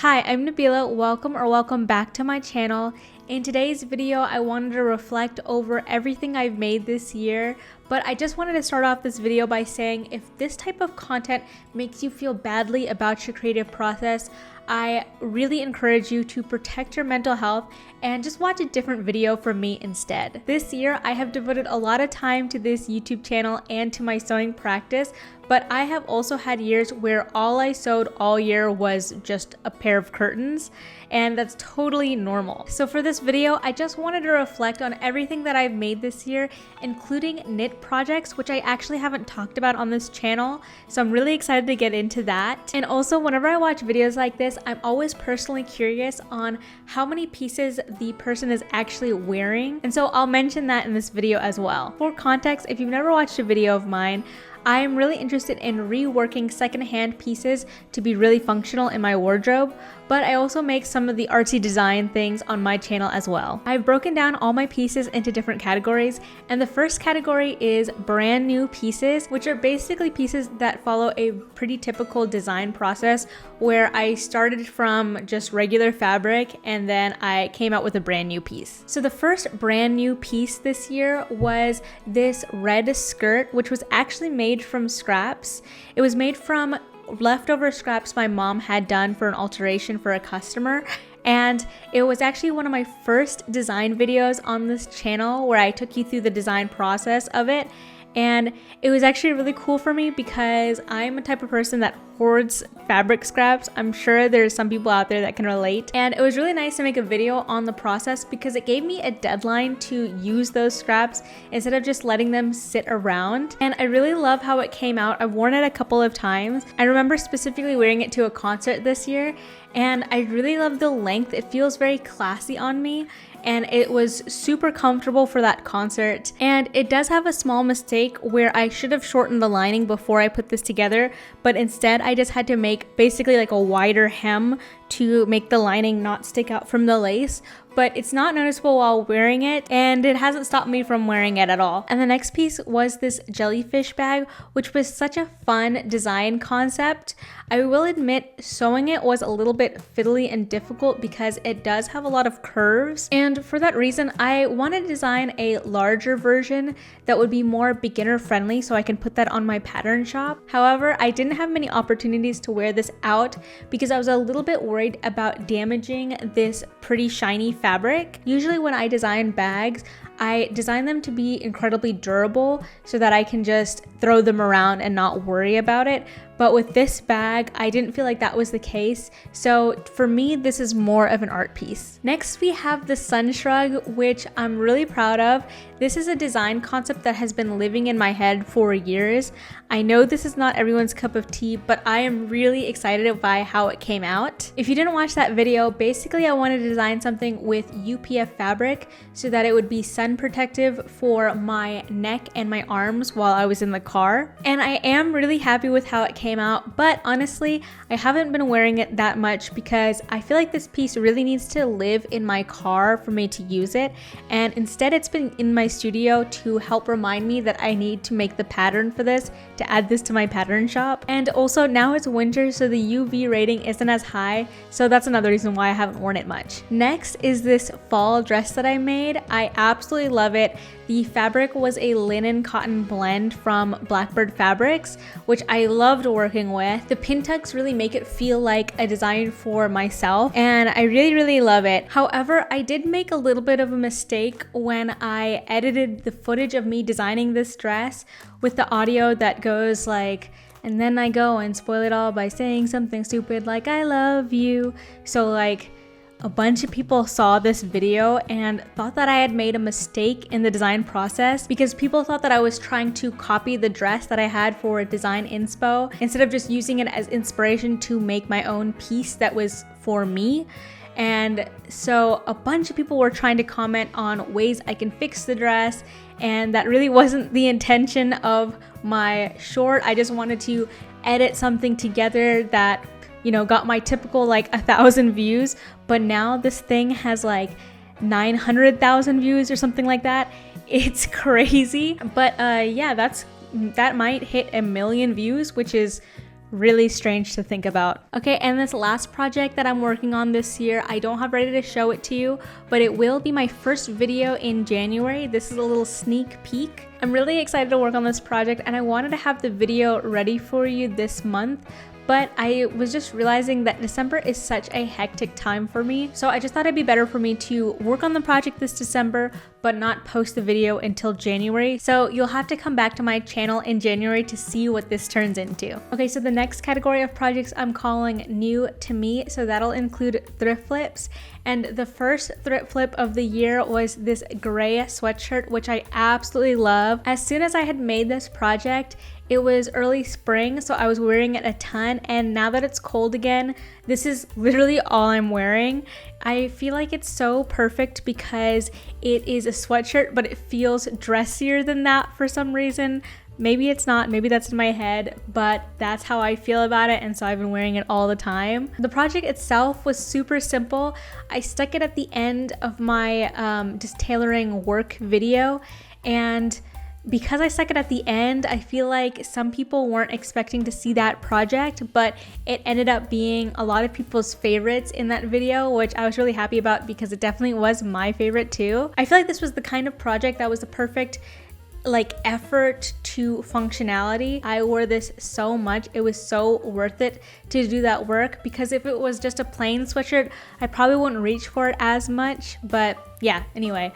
Hi, I'm Nabila. Welcome back to my channel. In today's video, I wanted to reflect over everything I've made this year, but I just wanted to start off this video by saying if this type of content makes you feel badly about your creative process, I really encourage you to protect your mental health and just watch a different video from me instead. This year, I have devoted a lot of time to this YouTube channel and to my sewing practice, but I have also had years where all I sewed all year was just a pair of curtains, and that's totally normal. So for this video, I just wanted to reflect on everything that I've made this year, including knit projects, which I actually haven't talked about on this channel, so I'm really excited to get into that. And also, whenever I watch videos like this, I'm always personally curious on how many pieces the person is actually wearing, and so I'll mention that in this video as well. For context, if you've never watched a video of mine, I am really interested in reworking secondhand pieces to be really functional in my wardrobe, but I also make some of the artsy design things on my channel as well. I've broken down all my pieces into different categories, and the first category is brand new pieces, which are basically pieces that follow a pretty typical design process where I started from just regular fabric and then I came out with a brand new piece. So the first brand new piece this year was this red skirt, which was actually made from scraps. It was made from leftover scraps my mom had done for an alteration for a customer, and it was actually one of my first design videos on this channel where I took you through the design process of it. And it was actually really cool for me because I'm a type of person that hoards fabric scraps. I'm sure there's some people out there that can relate. And it was really nice to make a video on the process because it gave me a deadline to use those scraps instead of just letting them sit around. And I really love how it came out. I've worn it a couple of times. I remember specifically wearing it to a concert this year, and I really love the length. It feels very classy on me, and it was super comfortable for that concert. And it does have a small mistake where I should have shortened the lining before I put this together, but instead I just had to make basically like a wider hem to make the lining not stick out from the lace. But it's not noticeable while wearing it, and it hasn't stopped me from wearing it at all. And the next piece was this jellyfish bag, which was such a fun design concept. I will admit sewing it was a little bit fiddly and difficult because it does have a lot of curves, and for that reason I wanted to design a larger version that would be more beginner friendly so I can put that on my pattern shop. However, I didn't have many opportunities to wear this out because I was a little bit worried about damaging this pretty shiny fabric. Usually when I design bags, I design them to be incredibly durable so that I can just throw them around and not worry about it. But with this bag, I didn't feel like that was the case. So for me, this is more of an art piece. Next, we have the sun shrug, which I'm really proud of. This is a design concept that has been living in my head for years. I know this is not everyone's cup of tea, but I am really excited by how it came out. If you didn't watch that video, basically I wanted to design something with UPF fabric so that it would be sun protective for my neck and my arms while I was in the car. And I am really happy with how it came out, but honestly, I haven't been wearing it that much because I feel like this piece really needs to live in my car for me to use it, and instead it's been in my studio to help remind me that I need to make the pattern for this, to add this to my pattern shop. And also now it's winter, so the UV rating isn't as high, so that's another reason why I haven't worn it much. Next is this fall dress that I made. I absolutely love it. The fabric was a linen cotton blend from Blackbird Fabrics, which I loved working with. The pin tucks really make it feel like a design for myself, and I really love it. However, I did make a little bit of a mistake when I edited the footage of me designing this dress with the audio that goes like, and then I go and spoil it all by saying something stupid like I love you. So like, a bunch of people saw this video and thought that I had made a mistake in the design process because people thought that I was trying to copy the dress that I had for design inspo instead of just using it as inspiration to make my own piece that was for me. And so a bunch of people were trying to comment on ways I can fix the dress, and that really wasn't the intention of my short. I just wanted to edit something together that, you know, got my typical like 1,000 views, but now this thing has like 900,000 views or something like that. It's crazy. But yeah, that might hit 1 million views, which is really strange to think about. Okay, and this last project that I'm working on this year, I don't have ready to show it to you, but it will be my first video in January. This is a little sneak peek. I'm really excited to work on this project, and I wanted to have the video ready for you this month, but I was just realizing that December is such a hectic time for me. So I just thought it'd be better for me to work on the project this December, but not post the video until January. So you'll have to come back to my channel in January to see what this turns into. Okay, so the next category of projects I'm calling new to me. So that'll include thrift flips. And the first thrift flip of the year was this gray sweatshirt, which I absolutely love. As soon as I had made this project, it was early spring, so I was wearing it a ton, and now that it's cold again, this is literally all I'm wearing. I feel like it's so perfect because it is a sweatshirt, but it feels dressier than that for some reason. Maybe it's not, maybe that's in my head, but that's how I feel about it, and so I've been wearing it all the time. The project itself was super simple. I stuck it at the end of my just tailoring work video, and because I stuck it at the end, I feel like some people weren't expecting to see that project, but it ended up being a lot of people's favorites in that video, which I was really happy about because it definitely was my favorite too. I feel like this was the kind of project that was the perfect effort to functionality. I wore this so much. It was so worth it to do that work, because if it was just a plain sweatshirt, I probably wouldn't reach for it as much. But yeah, anyway,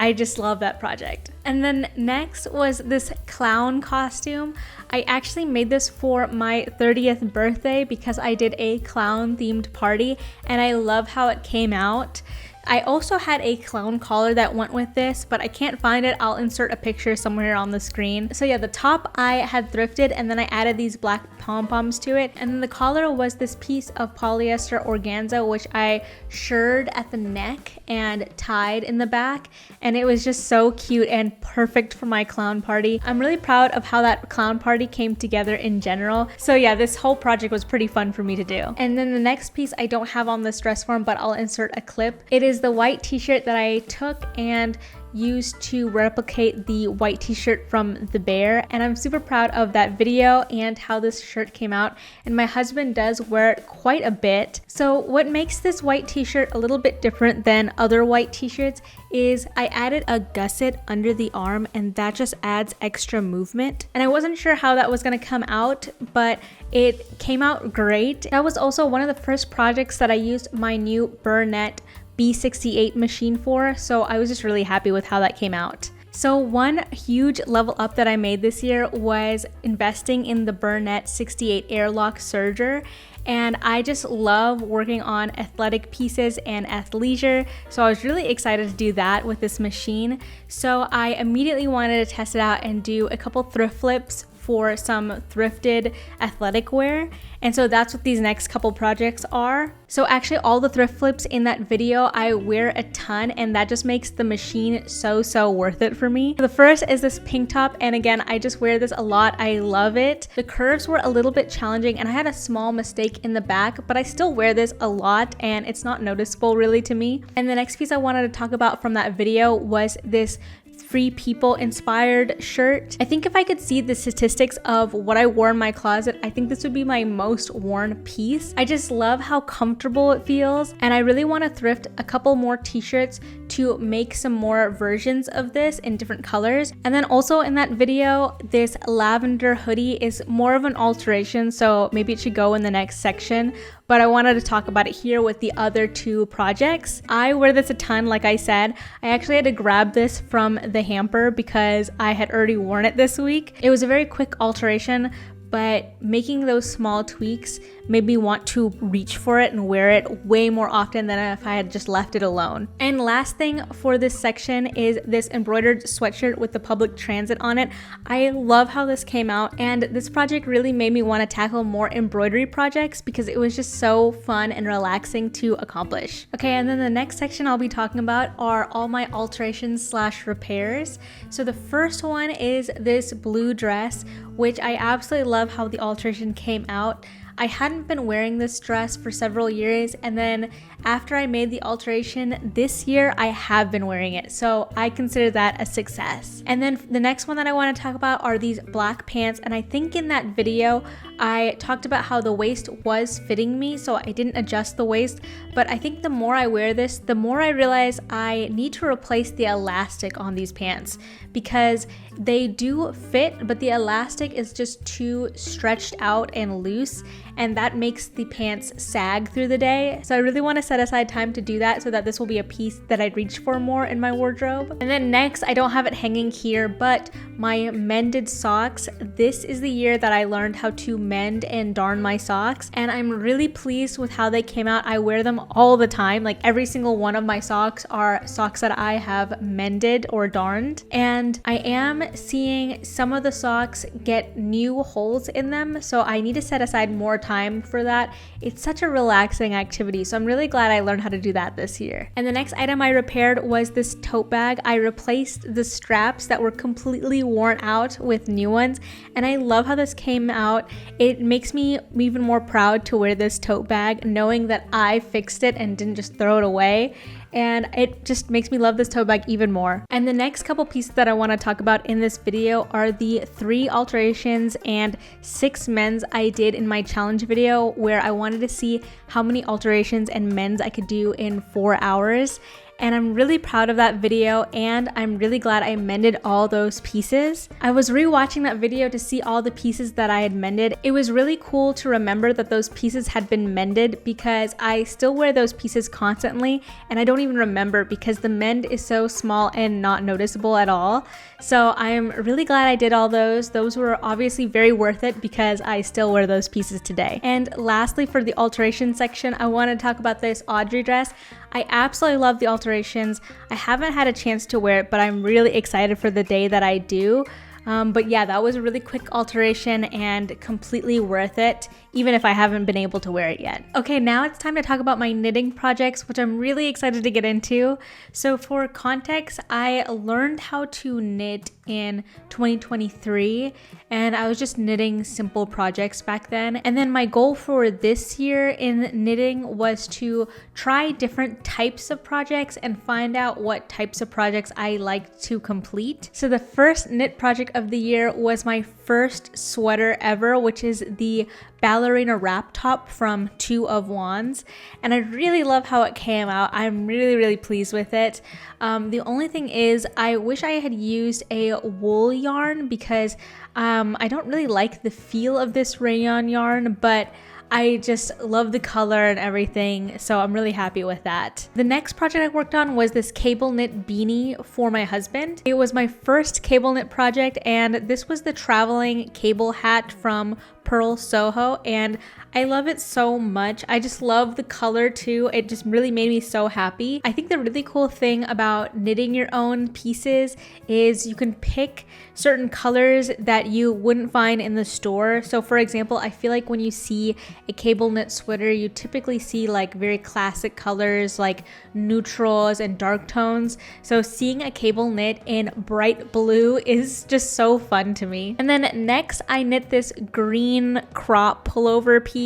I just love that project. And then next was this clown costume. I actually made this for my 30th birthday because I did a clown themed party, and I love how it came out. I also had a clown collar that went with this, but I can't find it. I'll insert a picture somewhere on the screen. So yeah, the top I had thrifted, and then I added these black pom-poms to it. And then the collar was this piece of polyester organza, which I shirred at the neck and tied in the back. And it was just so cute and perfect for my clown party. I'm really proud of how that clown party came together in general. So yeah, this whole project was pretty fun for me to do. And then the next piece I don't have on this dress form, but I'll insert a clip. It is the white t-shirt that I took and used to replicate the white t-shirt from the bear, and I'm super proud of that video and how this shirt came out, and my husband does wear it quite a bit. So what makes this white t-shirt a little bit different than other white t-shirts is I added a gusset under the arm, and that just adds extra movement, and I wasn't sure how that was going to come out, but it came out great. That was also one of the first projects that I used my new Burnett B68 machine for, so I was just really happy with how that came out. So one huge level up that I made this year was investing in the Burnett 68 airlock serger, and I just love working on athletic pieces and athleisure, so I was really excited to do that with this machine. So I immediately wanted to test it out and do a couple thrift flips for some thrifted athletic wear, and so that's what these next couple projects are. So actually all the thrift flips in that video I wear a ton, and that just makes the machine so worth it for me. The first is this pink top, and again, I just wear this a lot. I love it. The curves were a little bit challenging, and I had a small mistake in the back, but I still wear this a lot, and it's not noticeable really to me. And the next piece I wanted to talk about from that video was this Free People inspired shirt. I think if I could see the statistics of what I wore in my closet, I think this would be my most worn piece. I just love how comfortable it feels, and I really want to thrift a couple more t-shirts to make some more versions of this in different colors. And then also in that video, this lavender hoodie is more of an alteration, so maybe it should go in the next section, but I wanted to talk about it here with the other two projects. I wear this a ton, like I said. I actually had to grab this from the hamper because I had already worn it this week. It was a very quick alteration, but making those small tweaks made me want to reach for it and wear it way more often than if I had just left it alone. And last thing for this section is this embroidered sweatshirt with the public transit on it. I love how this came out, and this project really made me want to tackle more embroidery projects because it was just so fun and relaxing to accomplish. Okay, and then the next section I'll be talking about are all my alterations / repairs. So the first one is this blue dress, which I absolutely love how the alteration came out. I hadn't been wearing this dress for several years, and then after I made the alteration this year, I have been wearing it. So I consider that a success. And then the next one that I want to talk about are these black pants. And I think in that video, I talked about how the waist was fitting me, so I didn't adjust the waist. But I think the more I wear this, the more I realize I need to replace the elastic on these pants, because they do fit, but the elastic is just too stretched out and loose, and that makes the pants sag through the day. So I really want to set aside time to do that so that this will be a piece that I'd reach for more in my wardrobe. And then next, I don't have it hanging here, but my mended socks. This is the year that I learned how to mend and darn my socks, and I'm really pleased with how they came out. I wear them all the time. Like every single one of my socks are socks that I have mended or darned, and I am seeing some of the socks get new holes in them, so I need to set aside more time for that. It's such a relaxing activity, so I'm really glad I learned how to do that this year. And the next item I repaired was this tote bag. I replaced the straps that were completely worn out with new ones, and I love how this came out. It makes me even more proud to wear this tote bag, knowing that I fixed it and didn't just throw it away. And it just makes me love this tote bag even more. And the next couple pieces that I want to talk about in this video are the 3 alterations and 6 mends I did in my challenge video, where I wanted to see how many alterations and mends I could do in 4 hours. And I'm really proud of that video, and I'm really glad I mended all those pieces. I was rewatching that video to see all the pieces that I had mended. It was really cool to remember that those pieces had been mended, because I still wear those pieces constantly and I don't even remember because the mend is so small and not noticeable at all. So I'm really glad I did all those. Those were obviously very worth it because I still wear those pieces today. And lastly, for the alteration section, I want to talk about this Audrey dress. I absolutely love the alterations. I haven't had a chance to wear it, but I'm really excited for the day that I do. But yeah, that was a really quick alteration and completely worth it, even if I haven't been able to wear it yet. Okay, now it's time to talk about my knitting projects, which I'm really excited to get into. So for context, I learned how to knit in 2023, and I was just knitting simple projects back then. And then my goal for this year in knitting was to try different types of projects and find out what types of projects I like to complete. So the first knit project of the year was my first sweater ever, which is the ballerina wrap top from 2 of Wands, and I really love how it came out. I'm really pleased with it. The only thing is, I wish I had used a wool yarn, because I don't really like the feel of this rayon yarn, but I just love the color and everything, so I'm really happy with that. The next project I worked on was this cable knit beanie for my husband. It was my first cable knit project, and this was the traveling cable hat from Pearl Soho, and I love it so much. I just love the color too. It just really made me so happy. I think the really cool thing about knitting your own pieces is you can pick certain colors that you wouldn't find in the store. So for example, I feel like when you see a cable knit sweater, you typically see like very classic colors like neutrals and dark tones. So seeing a cable knit in bright blue is just so fun to me. And then next I knit this green crop pullover piece.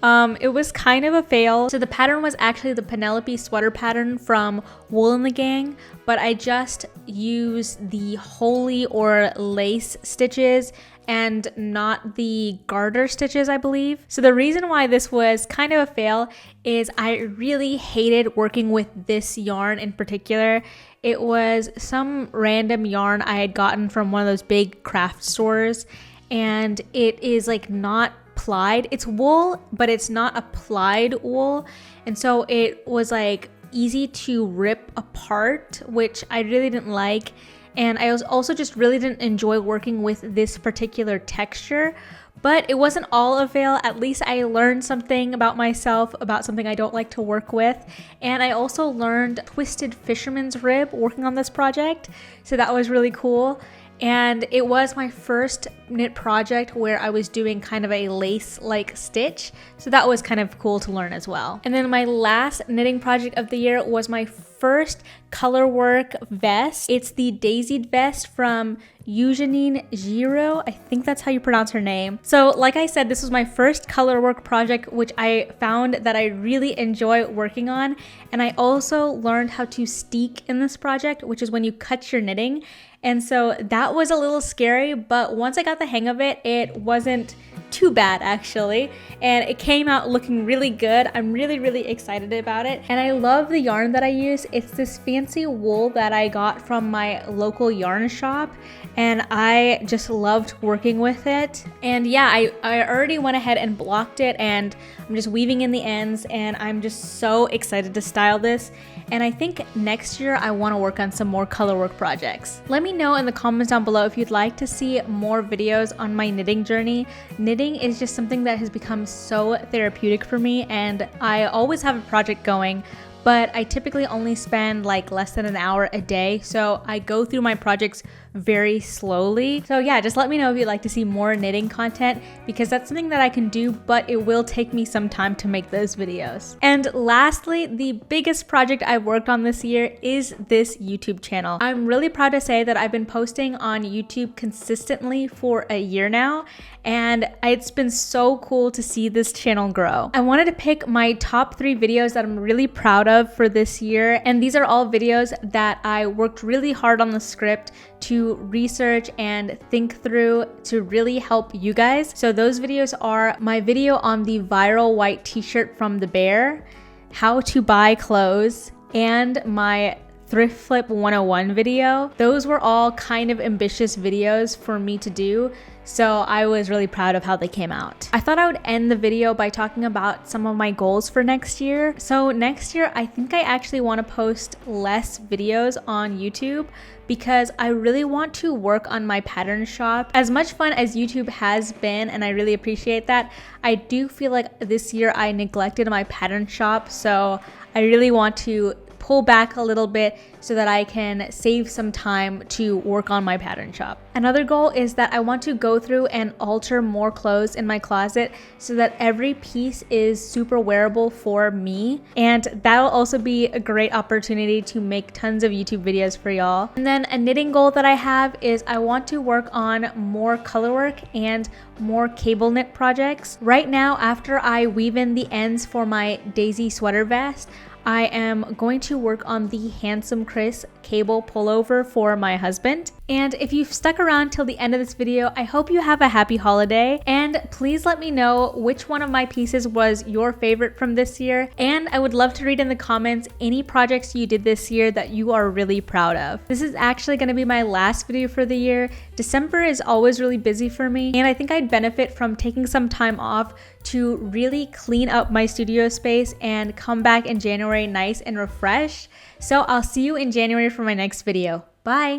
It was kind of a fail. So the pattern was actually the Penelope sweater pattern from Wool and the Gang, but I just used the holey or lace stitches and not the garter stitches, I believe. So the reason why this was kind of a fail is I really hated working with this yarn in particular. It was some random yarn I had gotten from one of those big craft stores, and it is like not plied. It's wool, but it's not a plied wool, and so it was like easy to rip apart, which I really didn't like. And I also just really didn't enjoy working with this particular texture. But it wasn't all a fail. At least I learned something about myself, about something I don't like to work with. And I also learned twisted fisherman's rib working on this project, so that was really cool. And it was my first knit project where I was doing kind of a lace-like stitch. So that was kind of cool to learn as well. And then my last knitting project of the year was my first color work vest. It's the daisied vest from Eugenie Giro. I think that's how you pronounce her name. So like I said, this was my first color work project, which I found that I really enjoy working on. And I also learned how to steek in this project, which is when you cut your knitting. And so that was a little scary, but once I got the hang of it, it wasn't too bad actually. And it came out looking really good. I'm really excited about it. And I love the yarn that I use. It's this fancy wool that I got from my local yarn shop. And I just loved working with it. And yeah, I already went ahead and blocked it, and I'm just weaving in the ends, and I'm just so excited to style this. And I think next year I want to work on some more color work projects. Let me know in the comments down below if you'd like to see more videos on my knitting journey. Knitting is just something that has become so therapeutic for me, and I always have a project going, but I typically only spend like less than an hour a day. So I go through my projects very slowly. So yeah, just let me know if you'd like to see more knitting content, because that's something that I can do, but it will take me some time to make those videos. And lastly, the biggest project I've worked on this year is this YouTube channel. I'm really proud to say that I've been posting on YouTube consistently for a year now, and it's been so cool to see this channel grow. I wanted to pick my top 3 videos that I'm really proud of for this year, and these are all videos that I worked really hard on the script to research and think through to really help you guys. So those videos are my video on the viral white t-shirt from The Bear, how to buy clothes, and my Thrift Flip 101 video. Those were all kind of ambitious videos for me to do, so I was really proud of how they came out. I thought I would end the video by talking about some of my goals for next year. So next year, I think I actually want to post less videos on YouTube because I really want to work on my pattern shop. As much fun as YouTube has been, and I really appreciate that, I do feel like this year I neglected my pattern shop, so I really want to pull back a little bit so that I can save some time to work on my pattern shop. Another goal is that I want to go through and alter more clothes in my closet so that every piece is super wearable for me. And that'll also be a great opportunity to make tons of YouTube videos for y'all. And then a knitting goal that I have is I want to work on more color work and more cable knit projects. Right now, after I weave in the ends for my daisy sweater vest, I am going to work on the Handsome Chris cable pullover for my husband. And if you've stuck around till the end of this video, I hope you have a happy holiday. And please let me know which one of my pieces was your favorite from this year. And I would love to read in the comments any projects you did this year that you are really proud of. This is actually going to be my last video for the year. December is always really busy for me, and I think I'd benefit from taking some time off to really clean up my studio space and come back in January nice and refreshed. So I'll see you in January for my next video. Bye!